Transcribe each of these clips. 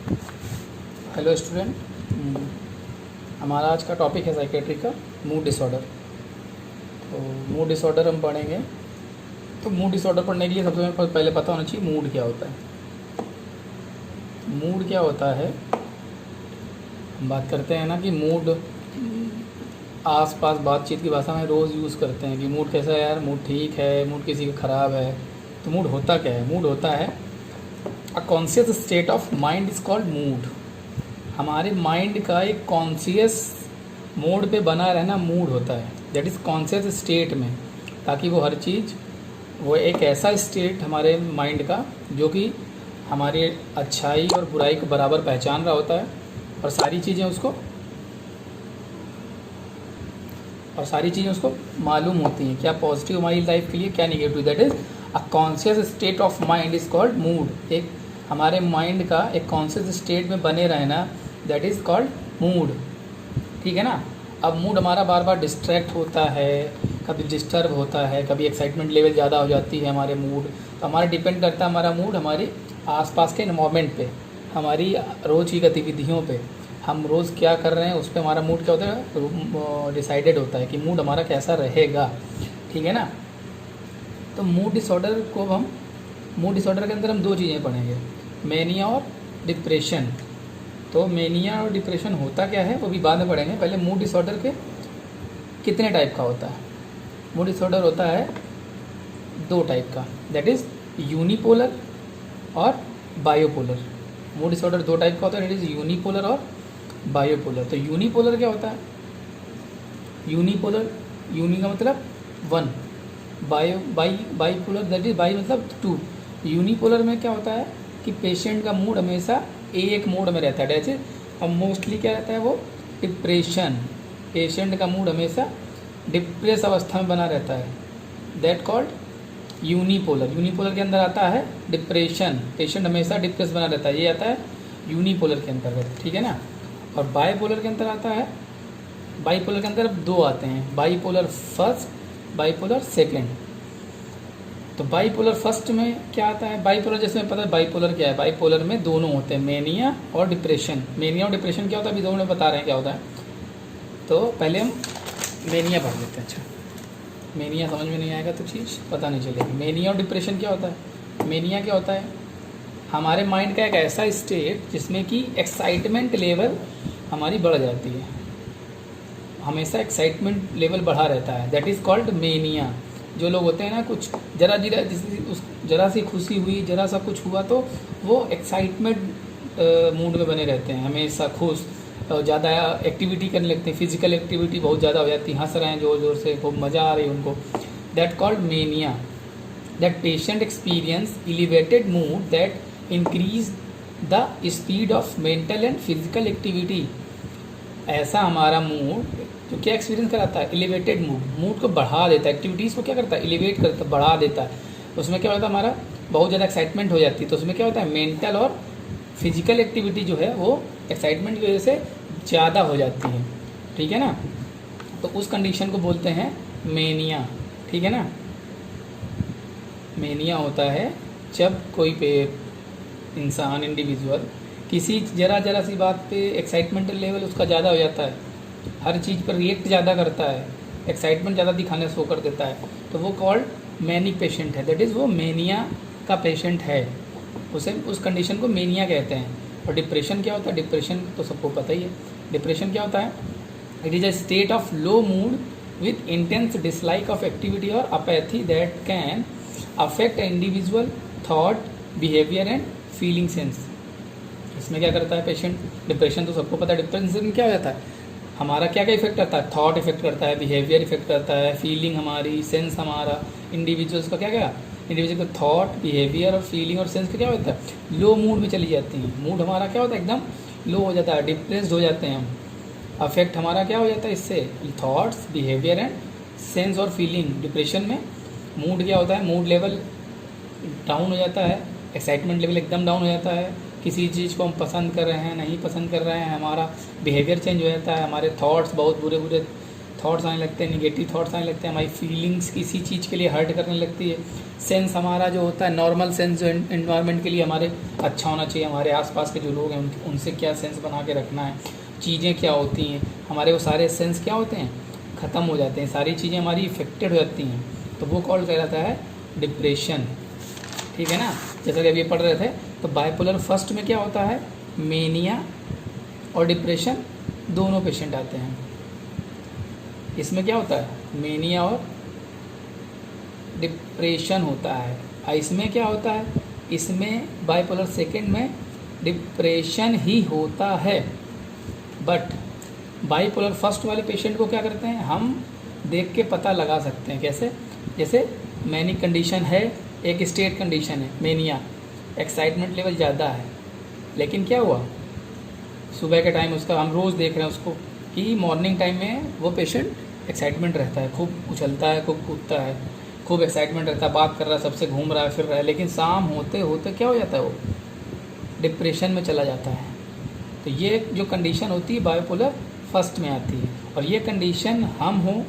Hello student. हमारा आज का टॉपिक है साइकेट्री का मूड डिसऑर्डर। तो मूड डिसऑर्डर हम पढ़ेंगे। तो मूड डिसऑर्डर पढ़ने के लिए सबसे पहले पता होना चाहिए मूड क्या होता है। मूड क्या होता है, हम बात करते हैं ना कि मूड आस-पास बातचीत की भाषा में रोज़ यूज़ करते हैं कि मूड कैसा है यार, मूड ठीक है, मूड किसी का ख़राब है। तो मूड होता क्या है? मूड होता है a conscious state of mind is called mood. हमारे माइंड का एक कॉन्शियस मोड पे बना रहना मूड होता है, दैट इज़ कॉन्शियस स्टेट में, ताकि वो हर चीज़, वो एक ऐसा स्टेट हमारे माइंड का जो कि हमारी अच्छाई और बुराई को बराबर पहचान रहा होता है और सारी चीज़ें उसको मालूम होती हैं, क्या पॉजिटिव हमारी लाइफ के लिए, क्या negative. That is a conscious state of mind is called mood. एक हमारे माइंड का एक कॉन्शियस स्टेट में बने रहना, दैट इज़ कॉल्ड मूड। ठीक है ना। अब मूड हमारा बार बार डिस्ट्रैक्ट होता है, कभी डिस्टर्ब होता है, कभी एक्साइटमेंट लेवल ज़्यादा हो जाती है हमारे मूड। तो हमारा डिपेंड करता है हमारा मूड हमारे आसपास के एनवायरनमेंट पे, हमारी रोज़ की गतिविधियों पे, हम रोज़ क्या कर रहे हैं उस पर हमारा मूड क्या होता है, डिसाइडेड होता है कि मूड हमारा कैसा रहेगा। ठीक है ना। तो मूड डिसऑर्डर के अंदर हम दो चीज़ें पढ़ेंगे, मेनिया और डिप्रेशन। तो मेनिया और डिप्रेशन होता क्या है वो भी बाद में पढ़ेंगे। पहले मूड डिसऑर्डर के कितने टाइप का होता है। मूड डिसऑर्डर होता है दो टाइप का, दैट इज़ यूनिपोलर और बायोपोलर। मूड डिसऑर्डर दो टाइप का होता है, दैट इज़ यूनिपोलर और बायोपोलर। तो यूनिपोलर क्या होता है? यूनिपोलर, यूनि का मतलब one, bipolar that is by मतलब टू। यूनिपोलर में क्या होता है कि पेशेंट का मूड हमेशा एक मोड में रहता है, जैसे अब मोस्टली क्या रहता है वो डिप्रेशन। पेशेंट का मूड हमेशा डिप्रेस अवस्था में बना रहता है, दैट कॉल्ड यूनिपोलर। यूनिपोलर के अंदर आता है डिप्रेशन, पेशेंट हमेशा डिप्रेस बना रहता है, ये आता है यूनिपोलर के अंतर्गत। ठीक है ना। और बाईपोलर के अंदर आता है, बाईपोलर के अंदर दो आते हैं, बाईपोलर फर्स्ट, बाईपोलर सेकेंड। तो बाईपोलर फर्स्ट में क्या आता है, बाईपोलर जैसे पता है बाईपोलर क्या है, बाईपोलर में दोनों होते हैं, मेनिया और डिप्रेशन। मेनिया और डिप्रेशन क्या होता है अभी दोनों बता रहे हैं क्या होता है। तो पहले हम मेनिया पढ़ लेते हैं। अच्छा, मेनिया समझ में नहीं आएगा तो चीज़ पता नहीं चलेगी। मेनिया और डिप्रेशन क्या होता है? मेनिया क्या होता है, हमारे माइंड का एक ऐसा स्टेट जिसमें कि एक्साइटमेंट लेवल हमारी बढ़ जाती है, हमेशा एक्साइटमेंट लेवल बढ़ा रहता है, दैट इज़ कॉल्ड मेनिया। जो लोग होते हैं ना, कुछ जरा सी खुशी हुई, जरा सा कुछ हुआ तो वो एक्साइटमेंट मूड में बने रहते हैं, हमेशा खुश, ज़्यादा एक्टिविटी करने लगते हैं, फिजिकल एक्टिविटी बहुत ज़्यादा हो जाती है, हंस रहे हैं ज़ोर ज़ोर से, खूब मज़ा आ रही है उनको, that called mania. That patient experience elevated mood that increase the speed of mental and physical activity. ऐसा हमारा मूड जो क्या एक्सपीरियंस कराता है, एलिवेटेड मूड को बढ़ा देता है, एक्टिविटीज़ को क्या करता है, एलिवेट करता है, बढ़ा देता है। उसमें क्या होता है, हमारा बहुत ज़्यादा एक्साइटमेंट हो जाती है, तो उसमें क्या होता है, मेंटल और फिजिकल एक्टिविटी जो है वो एक्साइटमेंट की वजह से ज़्यादा हो जाती है। ठीक है ना। तो उस कंडीशन को बोलते हैं मेनिया। ठीक है ना। मेनिया होता है जब कोई इंसान, इंडिविजुअल किसी जरा सी बात पे एक्साइटमेंट लेवल उसका ज़्यादा हो जाता है, हर चीज़ पर रिएक्ट ज़्यादा करता है, एक्साइटमेंट ज़्यादा दिखाने शो कर देता है, तो वो कॉल्ड मैनिक पेशेंट है, दैट इज़ वो मेनिया का पेशेंट है, उसे उस कंडीशन को मेनिया कहते हैं। और डिप्रेशन क्या होता है? डिप्रेशन तो सबको पता ही है। डिप्रेशन क्या होता है? It is a state of low mood with intense dislike of activity और apathy that can affect individual thought, behaviour and feeling sense. इसमें क्या करता है पेशेंट, डिप्रेशन तो सबको पता है, डिप्रेशन में क्या हो जाता है, हमारा क्या क्या इफेक्ट करता है, थॉट इफेक्ट करता है, बिहेवियर इफेक्ट करता है, फीलिंग हमारी, सेंस हमारा, इंडिविजुअल्स का क्या, इंडिविजुअल का थॉट, बिहेवियर और फीलिंग और सेंस का क्या होता है, लो मूड में चली जाती हैं। मूड हमारा क्या होता है, एकदम लो हो जाता है, डिप्रेस्ड हो जाते हैं हम। अफेक्ट हमारा क्या हो जाता है इससे, थॉट्स, बिहेवियर एंड सेंस और फीलिंग। डिप्रेशन में मूड क्या होता है, मूड लेवल डाउन हो जाता है, एक्साइटमेंट लेवल एकदम डाउन हो जाता है, किसी चीज़ को हम पसंद कर रहे हैं, नहीं पसंद कर रहे हैं, हमारा बिहेवियर चेंज हो जाता है, हमारे थॉट्स बहुत बुरे बुरे थॉट्स आने लगते हैं, निगेटिव थॉट्स आने लगते हैं, हमारी फीलिंग्स किसी चीज़ के लिए हर्ट करने लगती है। सेंस हमारा जो होता है नॉर्मल सेंस, जो इन्वायरमेंट के लिए हमारे अच्छा होना चाहिए, हमारे आसपास के जो लोग हैं उनसे क्या सेंस बना के रखना है, चीज़ें क्या होती हैं, हमारे वो सारे सेंस क्या होते हैं, ख़त्म हो जाते हैं, सारी चीज़ें हमारी इफेक्टेड हो जाती हैं, तो वो कॉल कहलाता है डिप्रेशन। ठीक है ना। जैसा कि अभी पढ़ रहे थे, तो बाइपोलर फर्स्ट में क्या होता है, मेनिया और डिप्रेशन दोनों पेशेंट आते हैं। इसमें क्या होता है, मेनिया और डिप्रेशन होता है। और इसमें क्या होता है, इसमें बाइपोलर सेकेंड में डिप्रेशन ही होता है। बट बाइपोलर फर्स्ट वाले पेशेंट को क्या करते हैं, हम देख के पता लगा सकते हैं। कैसे, जैसे मैनिक कंडीशन है, एक स्टेट कंडीशन है मेनिया, एक्साइटमेंट लेवल ज़्यादा है, लेकिन क्या हुआ, सुबह के टाइम उसका हम रोज़ देख रहे हैं उसको कि मॉर्निंग टाइम में वो पेशेंट एक्साइटमेंट रहता है, खूब उछलता है, खूब कूदता है, खूब एक्साइटमेंट रहता है, बात कर रहा है, सबसे घूम रहा है, फिर रहा है, लेकिन शाम होते होते क्या हो जाता है, वो डिप्रेशन में चला जाता है। तो ये जो कंडीशन होती है बाइपोलर फर्स्ट में आती है। और ये कंडीशन हम हो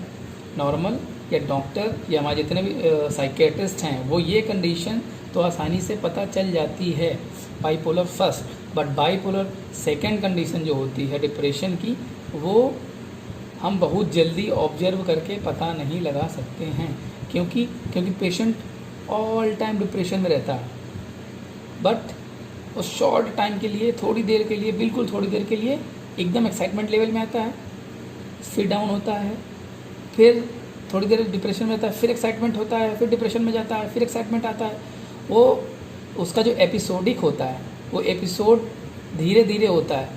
नॉर्मल या डॉक्टर या हमारे जितने भी साइकेट्रिस्ट हैं, वो ये कंडीशन तो आसानी से पता चल जाती है bipolar first. But bipolar second condition जो होती है डिप्रेशन की, वो हम बहुत जल्दी ऑब्जर्व करके पता नहीं लगा सकते हैं, क्योंकि पेशेंट ऑल टाइम डिप्रेशन में रहता है, बट उस शॉर्ट टाइम के लिए, थोड़ी देर के लिए, बिल्कुल थोड़ी देर के लिए एकदम एक्साइटमेंट लेवल में आता है, फिर डाउन होता है, फिर थोड़ी देर डिप्रेशन में आता है, फिर एक्साइटमेंट होता है, फिर डिप्रेशन में जाता है, फिर एक्साइटमेंट आता है। वो उसका जो एपिसोडिक होता है, वो एपिसोड धीरे धीरे होता है,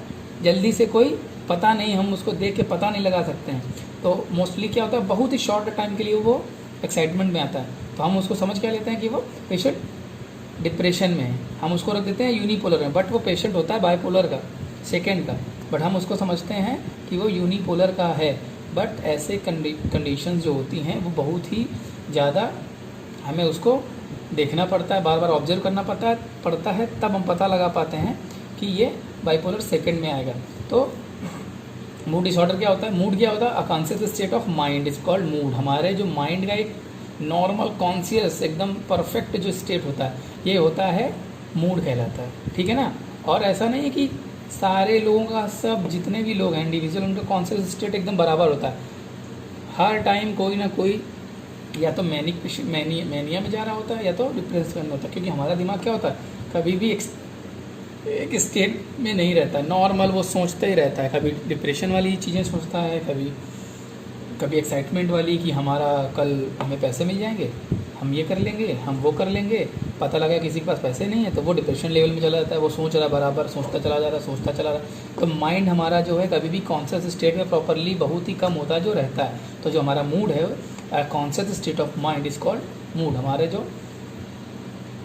जल्दी से कोई पता नहीं, हम उसको देख के पता नहीं लगा सकते हैं। तो मोस्टली क्या होता है, बहुत ही शॉर्ट टाइम के लिए वो एक्साइटमेंट में आता है, तो हम उसको समझ क्या लेते हैं कि वो पेशेंट डिप्रेशन में है, हम उसको रख देते हैं यूनिपोलर में, बट वो पेशेंट होता है बाइपोलर का सेकेंड का, बट हम उसको समझते हैं कि वो यूनिपोलर का है। बट ऐसे कंडीशंस जो होती हैं वो बहुत ही ज़्यादा हमें उसको देखना पड़ता है, बार बार ऑब्जर्व करना पड़ता है, तब हम पता लगा पाते हैं कि ये बाइपोलर सेकेंड में आएगा। तो मूड डिसऑर्डर क्या होता है, मूड क्या होता है, a conscious state of mind is called mood. हमारे जो माइंड का एक नॉर्मल कॉन्शियस एकदम परफेक्ट जो स्टेट होता है, ये होता है मूड कहलाता है। ठीक है ना। और ऐसा नहीं है कि सारे लोगों का, सब जितने भी लोग हैं इंडिविजुअल, उनका कॉन्शियस स्टेट एकदम बराबर होता है। हर टाइम कोई ना कोई या तो मैनिया में जा रहा होता है या तो डिप्रेशन में होता है, क्योंकि हमारा दिमाग क्या होता है, कभी भी एक स्टेट में नहीं रहता है, नॉर्मल वो सोचता ही रहता है, कभी डिप्रेशन वाली चीज़ें सोचता है, कभी एक्साइटमेंट वाली कि हमारा कल हमें पैसे मिल जाएंगे, हम ये कर लेंगे, हम वो कर लेंगे। पता लगा किसी के पास पैसे नहीं है तो वो डिप्रेशन लेवल में चला जाता है, वो सोच रहा बराबर, सोचता चला जा रहा है। तो माइंड हमारा जो है कभी भी कॉन्शियस स्टेट में प्रॉपरली बहुत ही कम होता है जो रहता है। तो जो हमारा मूड है, conscious state of mind is called mood. हमारे जो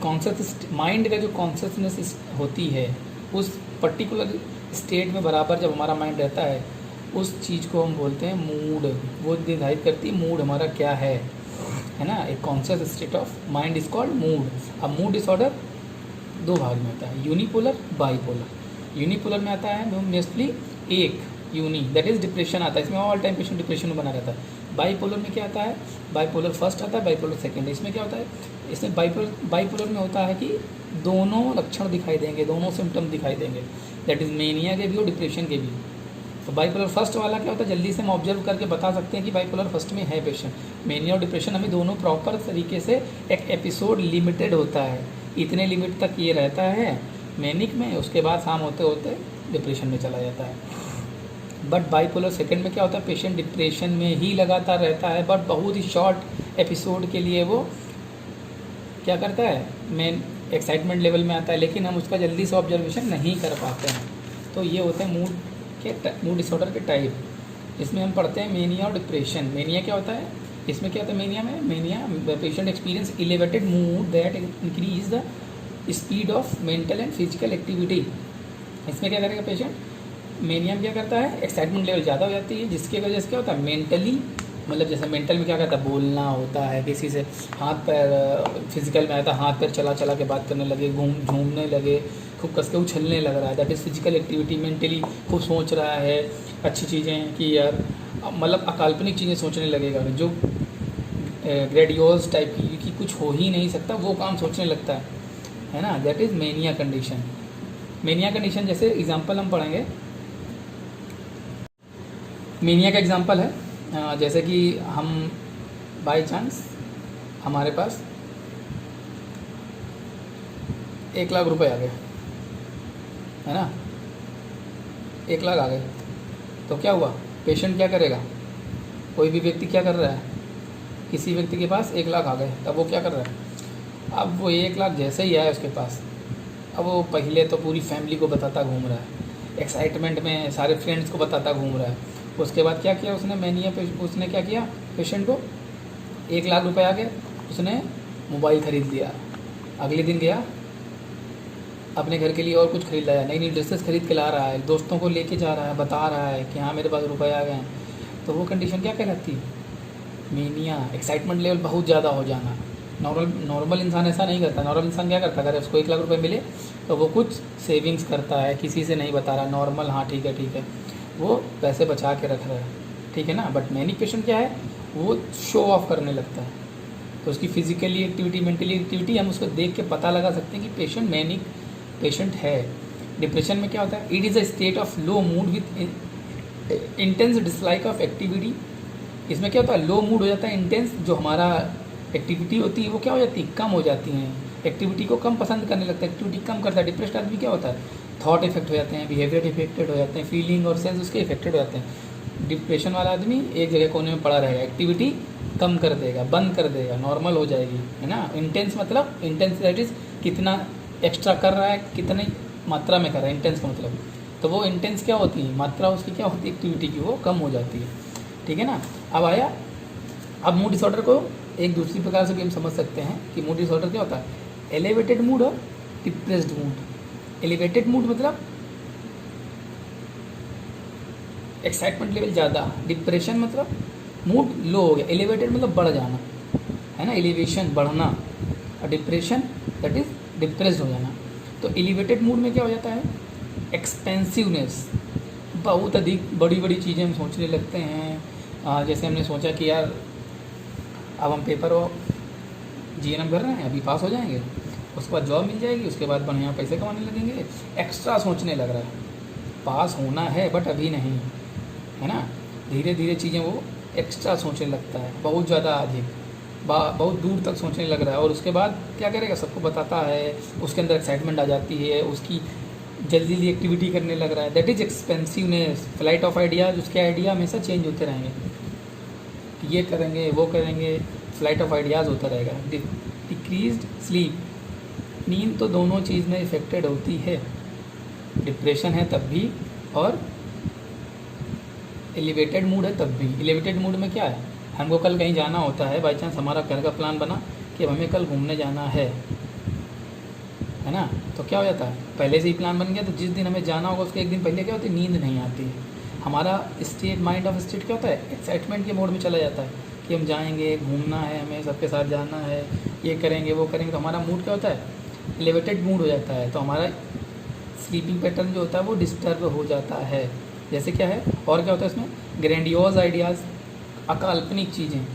कॉन्शियस माइंड का जो कॉन्शियसनेस होती है, उस पर्टिकुलर स्टेट में बराबर जब हमारा माइंड रहता है, उस चीज़ को हम बोलते हैं मूड। वो निर्धारित करती है मूड हमारा क्या है ना। एक conscious state of mind is called mood. अब मूड डिसऑर्डर दो भाग में होता है, यूनिपोलर, बाइपोलर। यूनिपोलर में आता है मोस्टली एक यूनि, दैट इज डिप्रेशन आता है, इसमें ऑल टाइम पेशेंट डिप्रेशन में बना रहता है। बाइपोलर में क्या आता है, बाइपोलर फर्स्ट आता है, बाइपोलर सेकेंड। इसमें क्या होता है, इसमें बाइपोलर में होता है कि दोनों लक्षण दिखाई देंगे, दोनों सिम्टम दिखाई देंगे, दैट इज मेनिया के भी और डिप्रेशन के भी। तो बाइपोलर फर्स्ट वाला क्या होता है, जल्दी से हम ऑब्जर्व करके बता सकते हैं कि बाइपोलर फर्स्ट में है पेशेंट। मेनिया और डिप्रेशन हमें दोनों प्रॉपर तरीके से, एक एपिसोड लिमिटेड होता है, इतने लिमिट तक ये रहता है मैनिक में, उसके बाद शाम होते होते डिप्रेशन में चला जाता है। बट बाइपोलर सेकेंड में क्या होता है, पेशेंट डिप्रेशन में ही लगातार रहता है, बट बहुत ही शॉर्ट एपिसोड के लिए वो क्या करता है, मेन एक्साइटमेंट लेवल में आता है, लेकिन हम उसका जल्दी से ऑब्जर्वेशन नहीं कर पाते हैं। तो ये होते हैं मूड डिसऑर्डर के टाइप। इसमें हम पढ़ते हैं मेनिया और डिप्रेशन। मेनिया क्या होता है, इसमें क्या होता है, mania patient experience elevated mood that increase the speed of mental and physical activity. इसमें क्या करेगा पेशेंट, मेनिया में क्या करता है, एक्साइटमेंट लेवल ज़्यादा हो जाती है, जिसकी वजह से क्या होता है, मेंटली, मतलब जैसे मेंटल में क्या करता है, बोलना होता है, किसी से हाथ पैर, फिजिकल में आता है हाथ पैर चला के बात करने लगे, झूमने लगे, खूब कस के उछलने लग रहा है, that is physical activity. Mentally खूब सोच रहा है अच्छी चीज़ें कि यार मतलब अकाल्पनिक चीज़ें सोचने लगेगा, जो ग्रेडियोस टाइप की कि कुछ हो ही नहीं सकता वो काम सोचने लगता है ना। That is mania condition. Mania condition जैसे एग्जांपल हम पढ़ेंगे। मेनिया का एग्जांपल है जैसे कि हम बाय चांस हमारे पास 1,00,000 रुपए आ गए, है ना, 1,00,000 आ गए, तो क्या हुआ, पेशेंट क्या करेगा, कोई भी व्यक्ति क्या कर रहा है, किसी व्यक्ति के पास 1,00,000 आ गए, तब वो क्या कर रहा है, अब वो 1,00,000 जैसे ही आया उसके पास, अब वो पहले तो पूरी फैमिली को बताता घूम रहा है, एक्साइटमेंट में सारे फ्रेंड्स को बताता घूम रहा है। उसके बाद क्या किया उसने, मैनिया पे उसने क्या किया, पेशेंट को 1,00,000 रुपए आ गए, उसने मोबाइल ख़रीद लिया, अगले दिन गया अपने घर के लिए और कुछ खरीद लाया, नई नई ड्रेसेस खरीद के ला रहा है, दोस्तों को लेके जा रहा है, बता रहा है कि हाँ मेरे पास रुपए आ गए हैं। तो वो कंडीशन क्या कहलाती है, मेनिया। एक्साइटमेंट लेवल बहुत ज़्यादा हो जाना। नॉर्मल इंसान ऐसा नहीं करता। नॉर्मल इंसान क्या करता है, अगर उसको 1,00,000 रुपए मिले तो वो कुछ सेविंग्स करता है, किसी से नहीं बता रहा, नॉर्मल, हाँ ठीक है, वो पैसे बचा के रख रहा है, ठीक है ना। बट मैनिक पेशेंट क्या है, वो शो ऑफ करने लगता है। तो उसकी फिजिकली एक्टिविटी, मेंटली एक्टिविटी, हम उसको देख के पता लगा सकते हैं कि पेशेंट मैनिक पेशेंट है। डिप्रेशन में क्या होता है, it is a state of low mood with intense dislike of activity. इसमें क्या होता है, लो मूड हो जाता है, इंटेंस जो हमारा एक्टिविटी होती है वो क्या हो जाती है, कम हो जाती हैं, एक्टिविटी को कम पसंद करने लगता है, एक्टिविटी कम करता है। डिप्रेस्ड आदमी क्या होता है, थॉट इफेक्ट हो जाते हैं, बिहेवियर इफेक्टेड हो जाते हैं, फीलिंग और सेंस उसके इफेक्टेड हो जाते हैं। डिप्रेशन वाला आदमी एक जगह कोने में पड़ा रहेगा, एक्टिविटी कम कर देगा, बंद कर देगा, नॉर्मल हो जाएगी, है ना। इंटेंस मतलब, इंटेंस दैट इज कितना एक्स्ट्रा कर रहा है, कितनी मात्रा में कर रहा है, इंटेंस का मतलब। तो वो इंटेंस क्या होती है, मात्रा उसकी क्या होती है एक्टिविटी की, वो कम हो जाती है, ठीक है ना। अब आया, अब मूड डिसऑर्डर को एक दूसरी प्रकार से भी हम समझ सकते हैं कि मूड डिसऑर्डर क्या होता है, एलिवेटेड मूड और डिप्रेस्ड मूड। एलिवेटेड मूड मतलब एक्साइटमेंट लेवल ज़्यादा, डिप्रेशन मतलब मूड लो हो गया, एलिवेटेड मतलब बढ़ जाना, है ना, एलिवेशन बढ़ना, और डिप्रेशन दैट इज डिप्रेस्ड हो जाना। तो एलिवेटेड मूड में क्या हो जाता है, एक्सपेंसिवनेस, बहुत अधिक बड़ी बड़ी चीज़ें हम सोचने लगते हैं। जैसे हमने सोचा कि यार अब हम पेपर और जीएनएम कर रहे हैं, अभी पास हो जाएंगे, उसके बाद जॉब मिल जाएगी, उसके बाद बढ़िया पैसे कमाने लगेंगे, एक्स्ट्रा सोचने लग रहा है, पास होना है बट अभी नहीं, है ना। धीरे धीरे चीज़ें वो एक्स्ट्रा सोचने लगता है, बहुत ज़्यादा अधिक, बहुत दूर तक सोचने लग रहा है। और उसके बाद क्या करेगा, सबको बताता है, उसके अंदर एक्साइटमेंट आ जाती है, उसकी जल्दी जल्दी एक्टिविटी करने लग रहा है, that is expensiveness. Flight of ideas, उसके आइडिया हमेशा चेंज होते रहेंगे, ये करेंगे वो करेंगे, फ्लाइट ऑफ आइडियाज़ होता रहेगा। डिक्रीज्ड स्लीप, नींद तो दोनों चीज़ में इफेक्टेड होती है, डिप्रेशन है तब भी और एलिवेटेड मूड है तब भी। एलिवेटेड मूड में क्या है, हमको कल कहीं जाना होता है, बाई चांस हमारा घर का प्लान बना कि अब हमें कल घूमने जाना है ना, तो क्या हो जाता है, पहले से ही प्लान बन गया, तो जिस दिन हमें जाना होगा उसके एक दिन पहले क्या होती है, नींद नहीं आती है। हमारा स्टेट, माइंड ऑफ स्टेट क्या होता है, एक्साइटमेंट के मोड में चला जाता है कि हम जाएंगे, घूमना है, हमें सबके साथ जाना है, ये करेंगे वो करेंगे, तो हमारा मूड क्या होता है, एलिवेटेड मूड हो जाता है। तो हमारा स्लीपिंग पैटर्न जो होता है वो डिस्टर्ब हो जाता है। जैसे क्या है, और क्या होता है इसमें, ग्रैंडियोज आइडियाज़, अकाल्पनिक चीज़ें,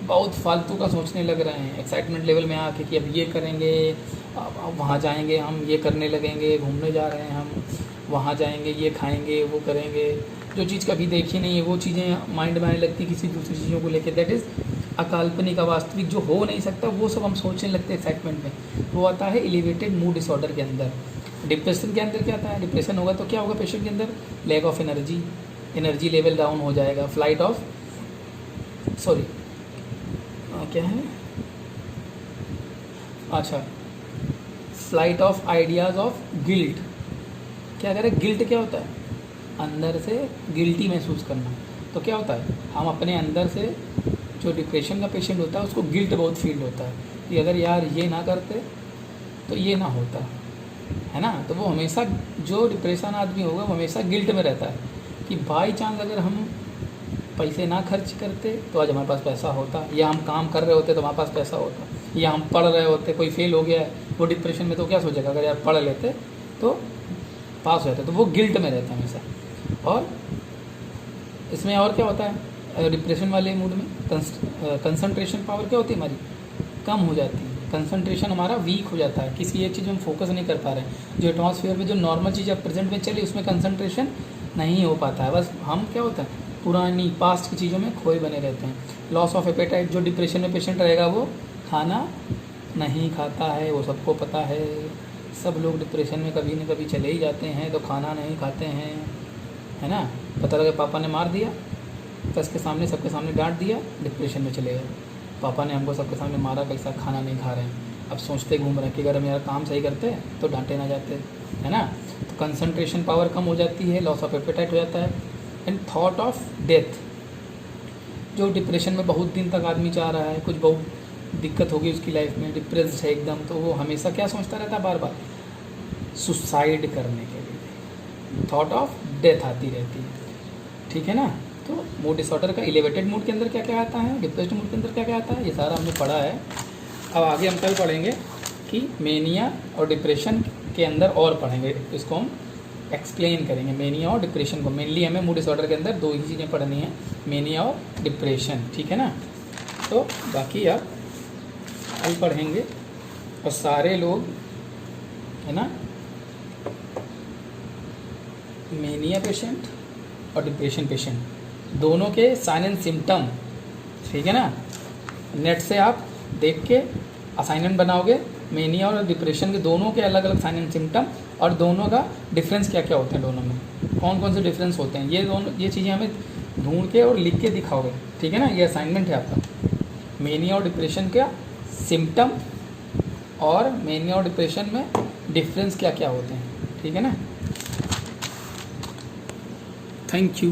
बहुत फालतू का सोचने लग रहे हैं, एक्साइटमेंट लेवल में आके कि अब ये करेंगे, अब वहाँ जाएंगे, हम ये करने लगेंगे, घूमने जा रहे हैं हम, वहाँ जाएंगे, ये खाएंगे वो करेंगे, जो चीज़ कभी देखी नहीं है वो चीज़ें माइंड में आने लगती किसी दूसरी चीज़ों को लेकर, दैट इज़ अकाल्पनिक, अवास्तविक, जो हो नहीं सकता वो सब हम सोचने लगते हैं एक्साइटमेंट में। वो आता है एलिवेटेड मूड डिसऑर्डर के अंदर। डिप्रेशन के अंदर क्या आता है, डिप्रेशन होगा तो क्या होगा पेशेंट के अंदर, lack of energy, energy level down हो जाएगा, फ्लाइट ऑफ सॉरी क्या है, अच्छा, flight of ideas of guilt. क्या करें, गिल्ट क्या होता है, अंदर से गिल्टी महसूस करना। तो क्या होता है, हम अपने अंदर से, जो डिप्रेशन का पेशेंट होता है उसको गिल्ट बहुत फील होता है कि अगर यार ये ना करते तो ये ना होता, है ना। तो वो हमेशा, जो डिप्रेशन आदमी होगा वो हमेशा गिल्ट में रहता है कि बाई चांस अगर हम पैसे ना खर्च करते तो आज हमारे पास पैसा होता, या हम काम कर रहे होते तो हमारे पास पैसा होता, या हम पढ़ रहे होते, कोई फेल हो गया है वो डिप्रेशन में, तो क्या सोचेगा, अगर यार पढ़ लेते तो पास हो जाते, तो वो गिल्ट में रहता है हमेशा। और इसमें और क्या होता है डिप्रेशन वाले मूड में? कंसंट्रेशन पावर क्या होती है हमारी, कम हो जाती है। कंसंट्रेशन हमारा वीक हो जाता है, किसी एक चीज़ में हम फोकस नहीं कर पा रहे हैं। जो एटमॉस्फेयर में जो नॉर्मल चीज़ अब प्रेजेंट में चली उसमें कंसंट्रेशन नहीं हो पाता है। बस हम क्या होता है पुरानी पास्ट की चीज़ों में खोए बने रहते हैं। लॉस ऑफ एपेटाइट, जो डिप्रेशन में पेशेंट रहेगा वो खाना नहीं खाता है, वो सबको पता है। सब लोग डिप्रेशन में कभी न कभी चले ही जाते हैं तो खाना नहीं खाते हैं, है ना। पता लगा पापा ने मार दिया, कस के सामने सबके सामने डांट दिया, डिप्रेशन में चले गए। पापा ने हमको सबके सामने मारा, कैसा खाना नहीं खा रहे हैं। अब सोचते घूम रहे हैं कि अगर हम यार काम सही करते हैं तो डांटे ना जाते, है ना। तो कंसंट्रेशन पावर कम हो जाती है, लॉस ऑफ एपेटाइट हो जाता है। एंड थॉट ऑफ डेथ, जो डिप्रेशन में बहुत दिन तक आदमी चाह रहा है, कुछ बहुत दिक्कत होगी उसकी लाइफ में, डिप्रेस्ड है एकदम, तो वो हमेशा क्या सोचता रहता है, बार बार सुसाइड करने के लिए थॉट ऑफ डेथ आती रहती है, ठीक है ना। तो मूड डिसऑर्डर का एलिवेटेड मूड के अंदर क्या क्या आता है, डिप्रेस्ड मूड के अंदर क्या क्या आता है, ये सारा हमने पढ़ा है। अब आगे हम कल पढ़ेंगे कि मेनिया और डिप्रेशन के अंदर और पढ़ेंगे, इसको हम एक्सप्लेन करेंगे मेनिया और डिप्रेशन को। मेनली हमें मूड डिसऑर्डर के अंदर 2 ही चीज़ें पढ़नी है, मेनिया और डिप्रेशन, ठीक है ना। तो बाकी आप कल पढ़ेंगे। और सारे लोग, है ना, मेनिया पेशेंट और डिप्रेशन पेशेंट दोनों के साइन एंड सिम्टम, ठीक है ना, नेट से आप देख के असाइनमेंट बनाओगे। मेनिया और डिप्रेशन के दोनों के अलग अलग साइन एंड सिम्टम और दोनों का डिफरेंस क्या क्या होते हैं, दोनों में कौन कौन से डिफरेंस होते हैं, ये चीज़ें हमें ढूंढ के और लिख के दिखाओगे, ठीक है ना। ये असाइनमेंट है आपका, मेनिया और डिप्रेशन का सिम्टम और मेनिया और डिप्रेशन में डिफरेंस क्या क्या होते हैं, ठीक है ना। Thank you.